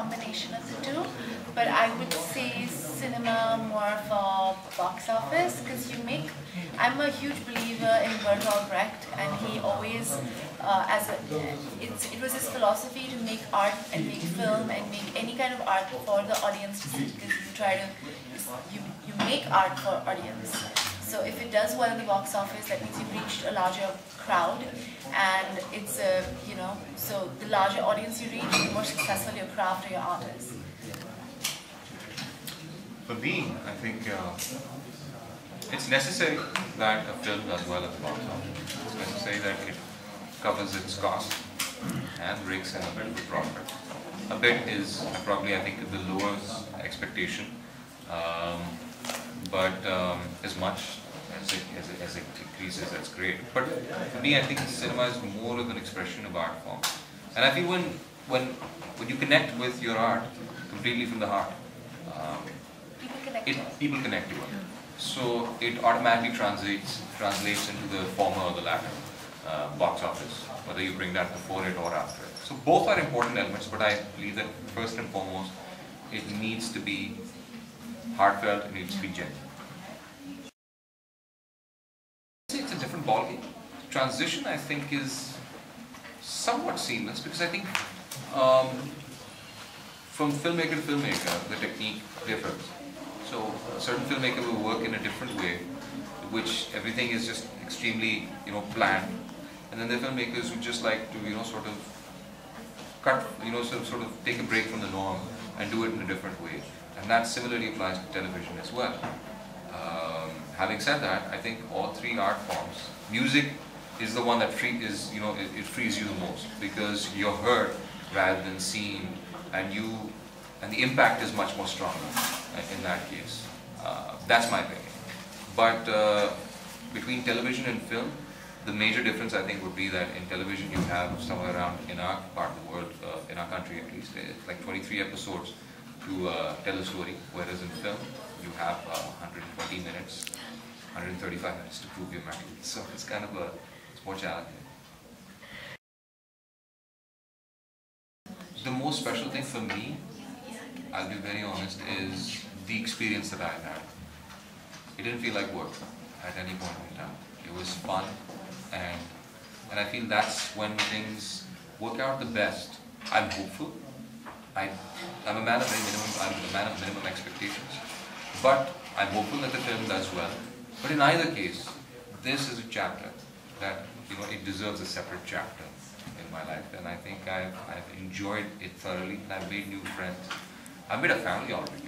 combination of the two, but I would say cinema more for box office, because I'm a huge believer in Bertolt Brecht, and he always, it was his philosophy to make art and make film and make any kind of art for the audience to see, because you make art for audience. So if it does well in the box office, that means you've reached a larger crowd, and it's so the larger audience you reach, the more successful your craft or your art is. For me, I think it's necessary that a film does well at the box office. It's necessary that it covers its cost and brings in a bit of a profit. A bit is probably, I think, the lowest expectation, but as much as it increases, that's great. But for me, I think cinema is more of an expression of art form. And I feel when you connect with your art completely from the heart, people connect to it. So it automatically translates into the former or the latter box office, whether you bring that before it or after it. So both are important elements, but I believe that first and foremost, it needs to be heartfelt, it needs to be genuine. It's a different ballgame. Transition, I think, is somewhat seamless, because I think from filmmaker to filmmaker, the technique differs. So a certain filmmaker will work in a different way, which everything is just extremely, planned. And then there are filmmakers who just like to, sort of cut, sort of take a break from the norm and do it in a different way. And that similarly applies to television as well. Having said that, I think all three art forms, music is the one that it frees you the most, because you're heard rather than seen, and the impact is much more stronger in that case. That's my opinion. But between television and film, the major difference, I think, would be that in television you have somewhere around, in our part of the world, in our country at least, like 23 episodes to tell a story, whereas in film you have 120 minutes, 135 minutes to prove your mettle. So it's kind of it's more challenging. The most special thing for me, I'll be very honest, is the experience that I had. It didn't feel like work at any point in time. It was fun, and I feel that's when things work out the best. I'm hopeful. I'm a man of minimum expectations, but I'm hopeful that the film does well. But in either case, this is a chapter that it deserves a separate chapter in my life, and I think I've enjoyed it thoroughly, and I've made new friends. I've made a family already,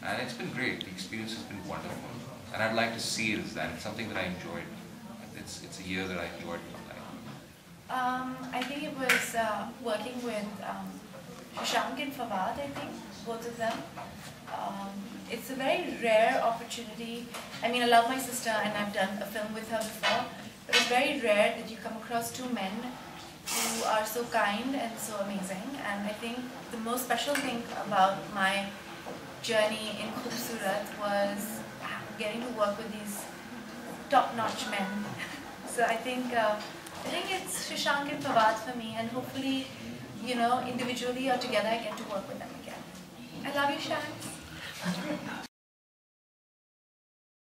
and it's been great. The experience has been wonderful, and I'd like to see it as that. It's something that I enjoyed. It's a year that I enjoyed in my life. I think it was working with Shashank and Fawad, I think, both of them. It's a very rare opportunity. I mean, I love my sister and I've done a film with her before, but it's very rare that you come across two men who are so kind and so amazing. And I think the most special thing about my journey in Khoobsurat was getting to work with these top-notch men. So I think it's Shashank and Fawad for me, and hopefully, individually or together I get to work with them again. I love you, Shanks.